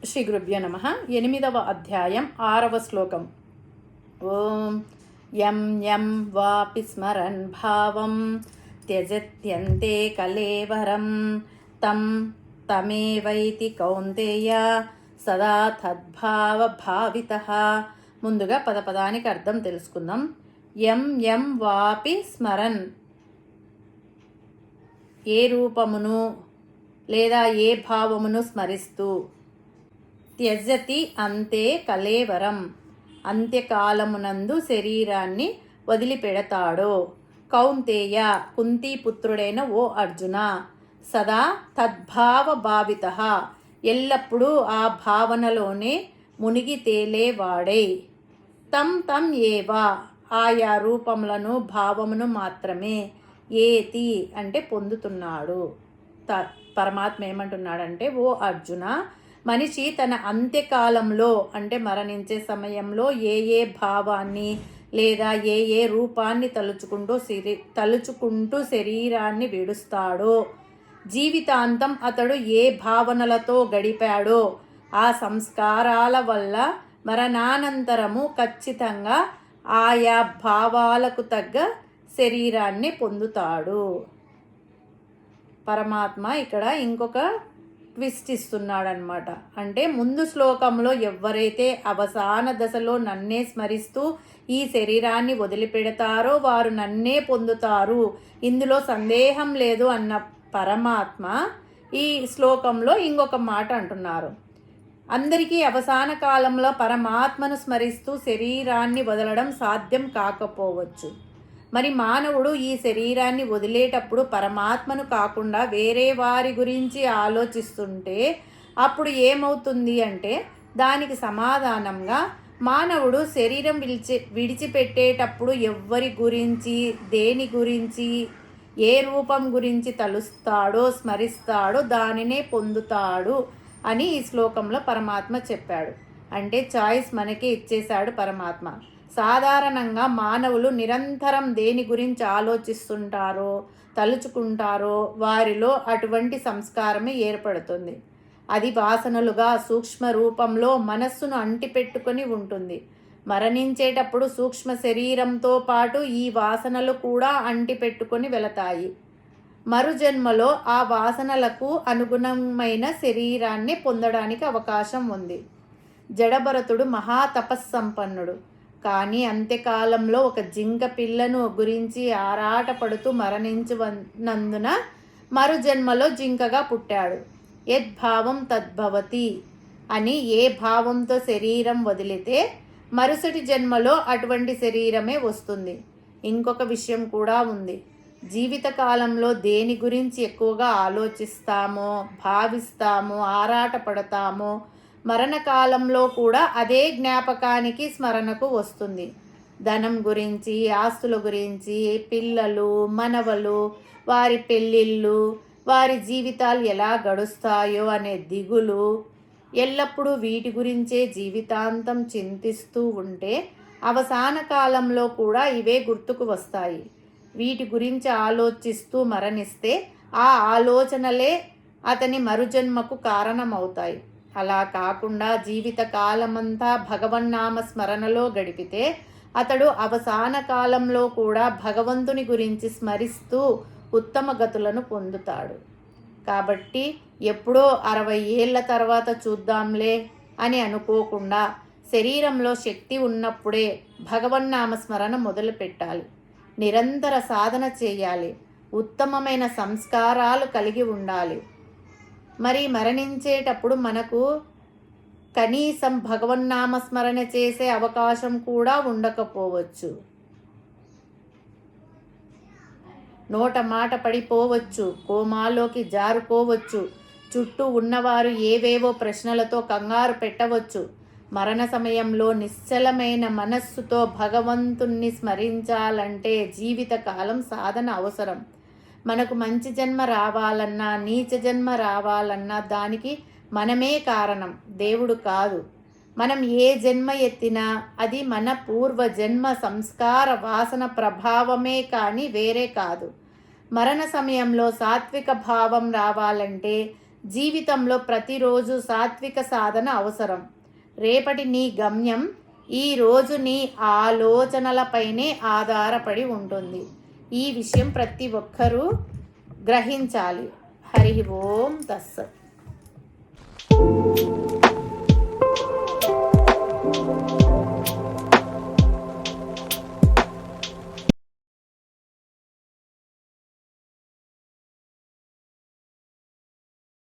శ్రీ గురుభ్యో నమ. 8వ అధ్యాయం 6వ శ్లోకం. ఓం యం యం వాపి స్మరన్ భావం త్యజత్యంతే కలేవరం తం తమేవైతి కౌంతేయ సదా తద్భావ భావితః. ముందుగా పదపదానికి అర్థం తెలుసుకుందాం. యం యం వాపి స్మరన్, ఏ రూపమును లేదా ఏ భావమును స్మరిస్తూ, త్యజతి అంతే కలేవరం, అంత్యకాలమునందు శరీరాన్ని వదిలిపెడతాడో, కౌంతేయ కుంతీపుత్రుడైన ఓ అర్జున, సదా తద్భావ భావితః ఎల్లప్పుడూ ఆ భావనలోనే మునిగి తేలేవాడై, తం తం ఏవా ఆయా రూపములను భావమును మాత్రమే, ఏతి అంటే పొందుతున్నాడు. పరమాత్మ ఏమంటున్నాడంటే, ఓ అర్జున, మనిషి తన అంత్యకాలంలో అంటే మరణించే సమయంలో ఏ భావాన్ని లేదా ఏ రూపాన్ని తలుచుకుంటూ శరీరాన్ని విడుస్తాడో, జీవితాంతం అతడు ఏ భావనలతో గడిపాడో ఆ సంస్కారాల వల్ల మరణానంతరము ఖచ్చితంగా ఆయా భావాలకు తగ్గ శరీరాన్ని పొందుతాడు. పరమాత్మ ఇక్కడ ఇంకొక ట్విస్ట్ ఇస్తున్నాడనమాట. అంటే ముందు శ్లోకంలో ఎవరైతే అవసాన దశలో నన్నే స్మరిస్తూ ఈ శరీరాన్ని వదిలిపెడతారో వారు నన్నే పొందుతారు, ఇందులో సందేహం లేదు అన్న పరమాత్మ ఈ శ్లోకంలో ఇంకొక మాట అంటున్నారు. అందరికీ అవసాన కాలంలో పరమాత్మను స్మరిస్తూ శరీరాన్ని వదలడం సాధ్యం కాకపోవచ్చు. మరి మానవుడు ఈ శరీరాన్ని వదిలేటప్పుడు పరమాత్మను కాకుండా వేరే వారి గురించి ఆలోచిస్తుంటే అప్పుడు ఏమవుతుంది అంటే, దానికి సమాధానంగా మానవుడు శరీరం విడిచిపెట్టేటప్పుడు ఎవ్వరి గురించి, దేని గురించి, ఏ రూపం గురించి తలుస్తాడో స్మరిస్తాడో దానినే పొందుతాడు అని ఈ శ్లోకంలో పరమాత్మ చెప్పాడు. అంటే చాయిస్ మనకే ఇచ్చేశాడు పరమాత్మ. సాధారణంగా మానవులు నిరంతరం దేని గురించి ఆలోచిస్తుంటారో తలుచుకుంటారో వారిలో అటువంటి సంస్కారమే ఏర్పడుతుంది. అది వాసనలుగా సూక్ష్మ రూపంలో మనస్సును అంటిపెట్టుకొని ఉంటుంది. మరణించేటప్పుడు సూక్ష్మ శరీరంతో పాటు ఈ వాసనలు కూడా అంటిపెట్టుకొని వెళతాయి. మరుజన్మలో ఆ వాసనలకు అనుగుణమైన శరీరాన్ని పొందడానికి అవకాశం ఉంది. జడభరతుడు మహాతపస్సంపన్నుడు. కానీ అంత్యకాలంలో ఒక జింక పిల్లను గురించి ఆరాటపడుతూ మరణించినందున మరుజన్మలో జింకగా పుట్టాడు. యద్భావం తద్భవతి అని ఏ భావంతో శరీరం వదిలితే మరుసటి జన్మలో అటువంటి శరీరమే వస్తుంది. ఇంకొక విషయం కూడా ఉంది. జీవితకాలంలో దేని గురించి ఎక్కువగా ఆలోచిస్తామో, భావిస్తామో, ఆరాటపడతామో మరణకాలంలో కూడా అదే జ్ఞాపకానికి స్మరణకు వస్తుంది. ధనం గురించి, ఆస్తుల గురించి, పిల్లలు, మనవలు, వారి పెళ్ళిళ్ళు, వారి జీవితాలు ఎలా గడుస్తాయో అనే దిగులు, ఎల్లప్పుడూ వీటి గురించే జీవితాంతం చింతిస్తూ ఉంటే అవసాన కాలంలో కూడా ఇవే గుర్తుకు వస్తాయి. వీటి గురించి ఆలోచిస్తూ మరణిస్తే ఆ ఆలోచనలే అతని మరుజన్మకు కారణమవుతాయి. అలా కాకుండా జీవిత కాలమంతా భగవన్నామ స్మరణలో గడిపితే అతడు అవసాన కాలంలో కూడా భగవంతుని గురించి స్మరిస్తూ ఉత్తమ గతులను పొందుతాడు. కాబట్టి ఎప్పుడో 60 ఏళ్ల తర్వాత చూద్దాంలే అని అనుకోకుండా శరీరంలో శక్తి ఉన్నప్పుడే భగవన్నామ స్మరణ మొదలు పెట్టాలి. నిరంతర సాధన చేయాలి. ఉత్తమమైన సంస్కారాలు కలిగి ఉండాలి. మరి మరణించేటప్పుడు మనకు కనీసం భగవన్నామస్మరణ చేసే అవకాశం కూడా ఉండకపోవచ్చు. నోట మాట పడిపోవచ్చు, కోమాలోకి జారుకోవచ్చు, చుట్టూ ఉన్నవారు ఏవేవో ప్రశ్నలతో కంగారు పెట్టవచ్చు. మరణ సమయంలో నిశ్చలమైన మనస్సుతో భగవంతుణ్ణి స్మరించాలంటే జీవితకాలం సాధన అవసరం. మనకు మంచి జన్మ రావాలన్నా, నీచ జన్మ రావాలన్నా దానికి మనమే కారణం, దేవుడు కాదు. మనం ఏ జన్మ ఎత్తినా అది మన పూర్వ జన్మ సంస్కార వాసన ప్రభావమే కానీ వేరే కాదు. మరణ సమయంలో సాత్విక భావం రావాలంటే జీవితంలో ప్రతిరోజు సాత్విక సాధన అవసరం. రేపటి నీ గమ్యం ఈరోజు నీ ఆలోచనలపైనే ఆధారపడి ఉంటుంది. ఈ విషయం ప్రతి ఒక్కరూ గ్రహించాలి. హరి ఓం తస్సత్.